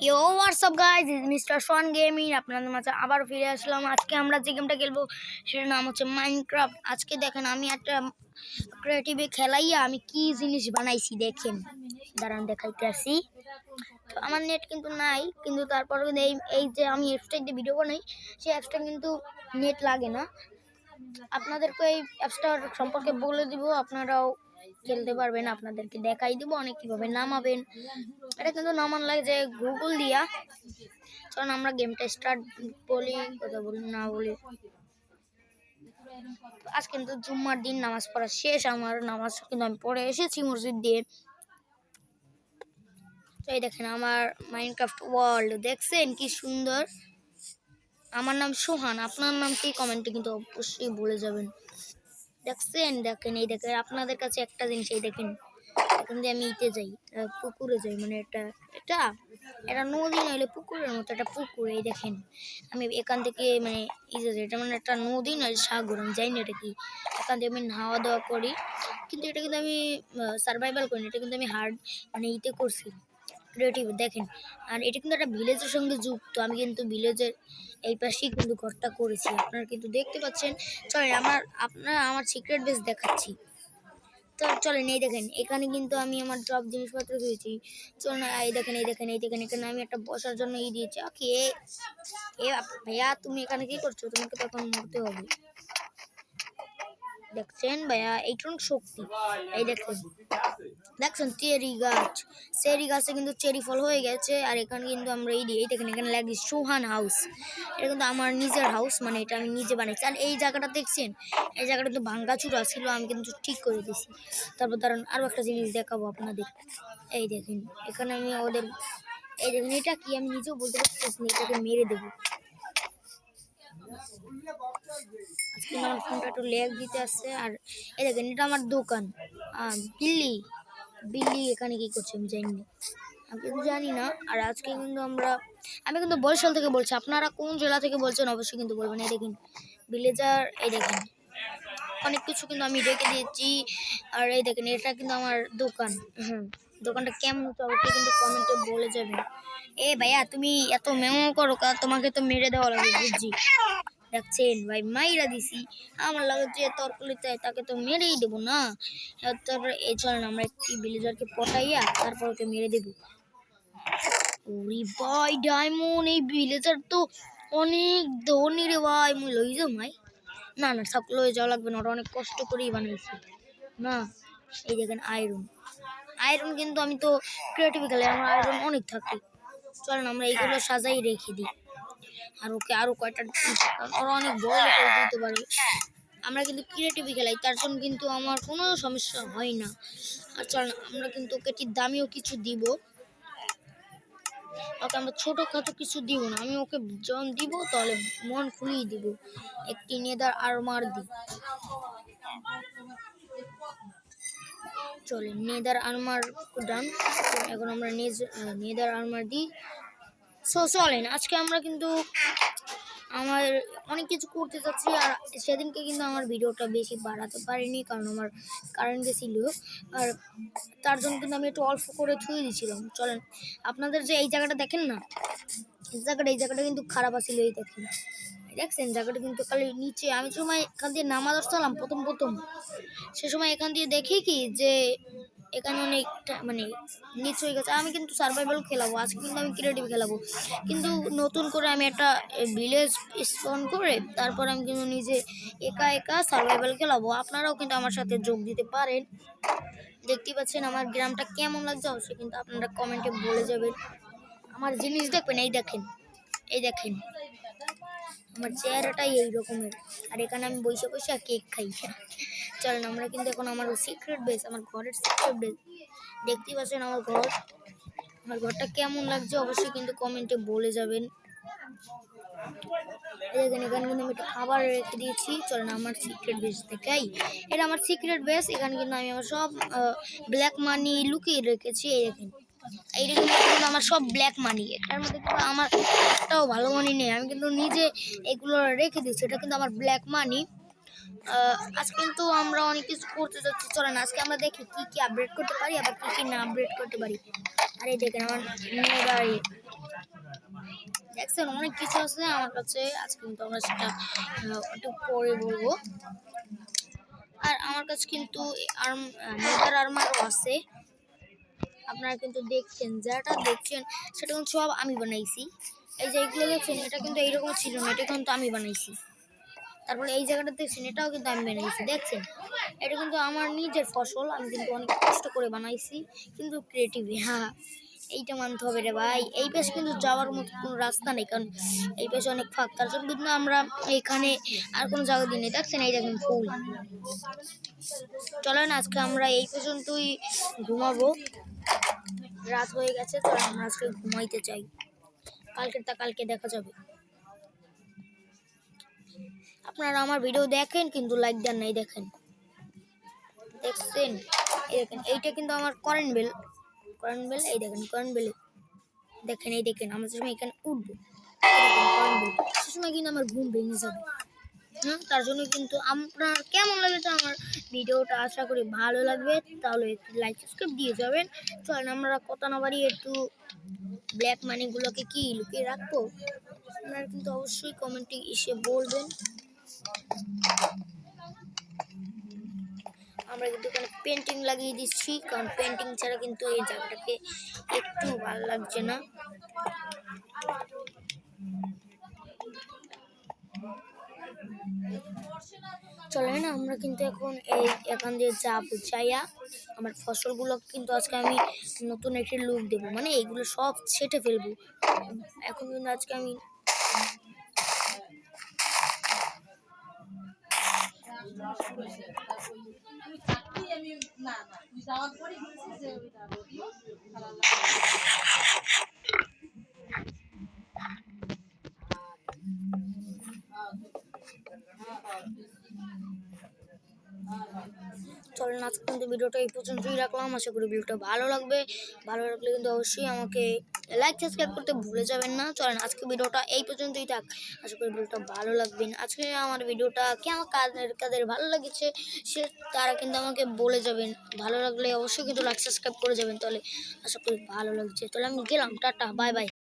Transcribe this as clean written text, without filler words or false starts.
Yo what's up guys, is mister Shawn gaming. আপনাদের মাঝে আবার ফিরে আসলাম। আজকে আমরা যে গেমটা খেলবো সেটার নাম হচ্ছে মাইনক্রাফট। আজকে দেখেন আমি একটা ক্রিয়েটিভে খেলাইয়া আমি কি জিনিস বানাইছি দেখেন, দাঁড়ান দেখাইতে আসি। তো আমার নেট কিন্তু নাই, কিন্তু তারপরে এই যে আমি অ্যাপসটা দিয়ে ভিডিও বানাই সেই অ্যাপসটা কিন্তু নেট লাগে না। আপনাদেরকে এই অ্যাপসটার সম্পর্কে বলে দিব, আপনারাও খেলতে পারবেন। আপনাদেরকে দেখাই দিব অনেক কীভাবে নামাবেন। এটা কিন্তু নামান লাগে যে গুগল দিয়া। চলুন আমরা গেমটা স্টার্ট বলি, কথা বলি না বলি। আজ কিন্তু জুম্মার দিন, নামাজ পড়া শেষ। আমার নামাজ কিন্তু আমি পড়ে এসেছি মসজিদ দিয়ে। এই দেখেন আমার মাইনক্রাফট ওয়ার্ল্ড, দেখছেন কি সুন্দর। আমার নাম সোহান, আপনার নাম কি কমেন্টে কিন্তু অবশ্যই বলে যাবেন। দেখছেন, দেখেন এই দেখেন আপনাদের কাছে একটা জিনিস, এই দেখেন এখান দিয়ে আমি ইতে যাই, পুকুরে যাই, মানে এটা এটা এটা নদী নইলে পুকুরের মতো একটা পুকুর। এই দেখেন আমি এখান থেকে মানে ইতে যাই, এটা মানে একটা নদী নয় সাগর, আমি যাই না এটা কি। এখান থেকে আমি হাওয়া দাওয়া করি, কিন্তু এটা কিন্তু আমি সার্ভাইভাল করিনি, এটা কিন্তু আমি হার্ড মানে ইতে করছি ক্রিয়েটিভ। দেখেন, আর এটা কিন্তু একটা ভিলেজের সঙ্গে যুক্ত। আমি কিন্তু ভিলেজের এই পাশেই কিন্তু ঘরটা করেছি, আপনারা কিন্তু দেখতে পাচ্ছেন। চলেন আমার সিক্রেট বেস দেখাচ্ছি। তো চলেন, এই দেখেন এখানে কিন্তু আমি আমার সব জিনিসপত্র দিয়েছি। চলুন এই দেখেন এই দেখেন এই দেখেন এখানে আমি একটা বসার জন্য দিয়েছি। ওকে ভাইয়া, তুমি এখানে কি করছো? তোমাকে তখন মরতে হবে। দেখছেন ভাইয়া, এইটুকু শক্তি। এই দেখছেন চেরি গাছ, চেরি গাছে কিন্তু চেরি ফল হয়ে গেছে। আর এখানে কিন্তু আমরা এই দেখেন এখানে লাগি সোহান হাউস। এটা কিন্তু আমার নিজের হাউস, মানে এটা আমি নিজে বানিয়েছি। আর এই জায়গাটা দেখছেন, এই জায়গাটা তো ভাঙ্গাচুরা ছিল, আমি কিন্তু ঠিক করে দিয়েছি। তারপর ধরেন আরও একটা জিনিস দেখাবো আপনাদের। এই দেখেন এখানে আমি ওদের, এই দেখেন এটা কি আমি নিজেও বলতে পারতেছি না, এটাকে মেরে দেবো। আজকে আমার ফোনটা একটু ল্যাগ দিতে আসছে। আর এই দেখেন এটা আমার দোকান। বিল্লি বিল্লি এখানে কি করছে আমি জানি না, আমি কিন্তু জানি না। আর আজকে কিন্তু আমি কিন্তু বরিশাল থেকে বলছি, আপনারা কোন জেলা থেকে বলছেন অবশ্যই কিন্তু বলবেন। এই দেখেন ভিলেজার, এই দেখেন অনেক কিছু কিন্তু আমি রেখে দিয়েছি। আর এই দেখেন এটা কিন্তু আমার দোকান। দোকানটা কেমন হচ্ছে অবশ্যই কিন্তু কমেন্টে বলে যাবেন। এ ভাইয়া, তুমি এত মেমো করো কা, তোমাকে তো মেরে দেওয়া লাগবে বুঝছি। দেখছেন ভাই, মাইরা দিছি। আমার লাগে যে তরকারিতে তাকে তো মেরেই দেবো না। তারপর এই চলেন আমরা একটি ভিলেজারকে পটাইয়া তারপর ওকে মেরে দেবো। ওরে ভাই ডায়মন্ড, এই ভিলেজার তো অনেক ধনী রে ভাই। মুই লই যাও ভাই, না না সব লয়ে যাওয়া লাগবে না, ওরা অনেক কষ্ট করেই বানাইছি না। এই দেখেন আয়রন কিন্তু আমি তো ক্রিয়েটিভ খেলে আমার আয়রন অনেক থাকে। চলেন আমরা এইগুলো সাজাই রেখে দিই। আর ওকে আরো কয়টা, ওরা অনেক বড় করে দিতে পারে। আমরা কিন্তু ক্রিয়েটিভ খেলাই, তার জন্য কিন্তু আমার কোনো সমস্যা হয় না। আর চলেন আমরা কিন্তু ওকে দামিও কিছু দিব, ওকে আমরা ছোটোখাটো কিছু দিব না। আমি ওকে যখন দিব তাহলে মন খুলিয়ে দিব। একটি নেদার আর্মার দিই, চলে নেদার আর্মার ডান। এখন আমরা নেদার আর্মার দিই। চলেন আজকে আমরা কিন্তু আমার অনেক কিছু করতে চাচ্ছি। আর সেদিনকে কিন্তু আমার ভিডিওটা বেশি বাড়াতে পারিনি, কারণ আমার কারেন্ট গেছিল। আর তার জন্য কিন্তু আমি একটু অল্প করে থুয়ে দিয়েছিলাম। চলেন আপনাদের যে এই জায়গাটা দেখেন না, এই জায়গাটা কিন্তু খারাপ আছিল। এই দেখছেন জায়গাটা কিন্তু খালি নিচে। আমি সময় এখান দিয়ে নামাজ আসলাম প্রথম সে সময় এখান দিয়ে দেখি কি যে এখানে অনেকটা মানে নিচ হয়ে গেছে। আমি কিন্তু সার্ভাইভাল খেলাবো আজকে, কিন্তু আমি ক্রিয়েটিভ খেলাবো। কিন্তু নতুন করে আমি একটা ভিলেজ স্পন করে তারপর আমি কিন্তু নিজে একা সার্ভাইভাল খেলাবো। আপনারাও কিন্তু আমার সাথে যোগ দিতে পারেন। দেখতে পাচ্ছেন আমার গ্রামটা কেমন লাগছে অবশ্যই কিন্তু আপনারা কমেন্টে বলে যাবেন। আমার জিনিস দেখবেন, এই দেখেন আমার চেহারাটাই এই রকমের। আর এখানে আমি বসে কেক খাই। চলেন আমরা কিন্তু এখন আমার সিক্রেট বেস, আমার ঘরের সিক্রেট বেস দেখতে পাচ্ছেন। আমার ঘরটা কেমন লাগছে অবশ্যই কিন্তু কমেন্টে বলে যাবেন। দেখেন এখানে কিন্তু আমি একটা খাবার রেখে দিয়েছি। চলেন আমার সিক্রেট বেস দেখাই। এটা আমার সিক্রেট বেস, এখানে কিন্তু আমি আমার সব ব্ল্যাক মানি লুকিয়ে রেখেছি। এই দেখেন এইটা কিন্তু আমার সব ব্ল্যাক মানি, এটার মধ্যে কিন্তু আমার একটাও ভালো মানি নেই। আমি কিন্তু নিজে এগুলো রেখে দিচ্ছি, এটা কিন্তু আমার ব্ল্যাক মানি। আজকে কিন্তু আমরা অনেক কিছু করতে যাচ্ছি। চলেন আজকে আমরা দেখি কি আপডেট করতে পারি, আবার কি না আপডেট করতে পারি। আর এই দেখেন আমার দেখছেন অনেক কিছু আছে আমার কাছে, আজকে কিন্তু আমরা সেটা একটু পরে বলবো। আর আমার কাছে কিন্তু মেটার আর্মারও আছে, আপনারা কিন্তু দেখছেন, যেটা দেখছেন সেটা কিন্তু সব আমি বানাইছি। এই যে এইগুলো দেখছেন এটা কিন্তু এইরকম ছিল না, এটা কিন্তু আমি বানাইছি। তারপরে এই জায়গাটা দেখছেন এটাও কিন্তু আমি বানাইছি, দেখছেন এটা কিন্তু আমার নিজের ফসল, আমি কিন্তু অনেক কষ্ট করে বানাইছি, কিন্তু ক্রিয়েটিভ। হ্যাঁ, এইটা মানতে হবে রে ভাই। এই পেশ কিন্তু যাওয়ার মতো কোনো রাস্তা নেই, কারণ এই পেশে অনেক ফাঁক, তার জন্য কিন্তু আমরা এখানে আর কোনো জায়গা দিই নেই। দেখছেন এই দেখেন ফুল। চলেন আজকে আমরা এই পর্যন্তই ঘুমাবো, রাত হয়ে গেছে, চলেন আমরা আজকে ঘুমাইতে চাই, কালকে দেখা যাবে। আপনারা আমার ভিডিও দেখেন কিন্তু লাইক দেন নাই, দেখেন দেখছেন এই দেখেন এইটা কিন্তু আমার কারেন্ট বেল, এই দেখেন কারেন্ট বেল, দেখেন এই দেখেন আমরা সময় এখানে উঠবো, সে সময় কিন্তু আমার ঘুম ভেঙে যাবে। হ্যাঁ, তার জন্য কিন্তু আপনার কেমন লাগছে আমার ভিডিওটা, আশা করি ভালো লাগবে, তাহলে একটু লাইক সাবস্ক্রাইব দিয়ে যাবেন। চলেন আমরা কথা না বাড়িয়ে একটু ব্ল্যাক মানিগুলোকে কি লুকিয়ে রাখবো, আপনারা কিন্তু অবশ্যই কমেন্টে এসে বলবেন। আমরা কিন্তু এখানে পেন্টিং লাগিয়ে দিচ্ছি, কারণ পেন্টিং ছাড়া কিন্তু এই জায়গাটাকে একটু ভালো লাগছে না। চলে না, আমরা কিন্তু এখন এখান দিয়ে যাবো, যাইয়া আমার ফসলগুলো কিন্তু আজকে আমি নতুন একটি লুক দেবো, মানে এইগুলো সব ছেটে ফেলবো। এখন কিন্তু আজকে আমি চলেন আজকে কিন্তু ভিডিওটা এই পর্যন্তই রাখলাম, আশা করি ভিডিওটা ভালো লাগবে। ভালো লাগলে কিন্তু অবশ্যই আমাকে লাইক সাবস্ক্রাইব করতে ভুলে যাবেন না। চলেন আজকে ভিডিওটা এই পর্যন্তই থাক, আশা করি ভিডিওটা ভালো লাগবে। আজকে আমার ভিডিওটা কেমন কাদের ভালো লেগেছে সে তারা কিন্তু আমাকে বলে যাবেন, ভালো লাগলে অবশ্যই কিন্তু লাইক সাবস্ক্রাইব করে যাবেন, তাহলে আশা করি ভালো লাগছে। তাহলে আমি গেলাম, টাটা বাই বাই।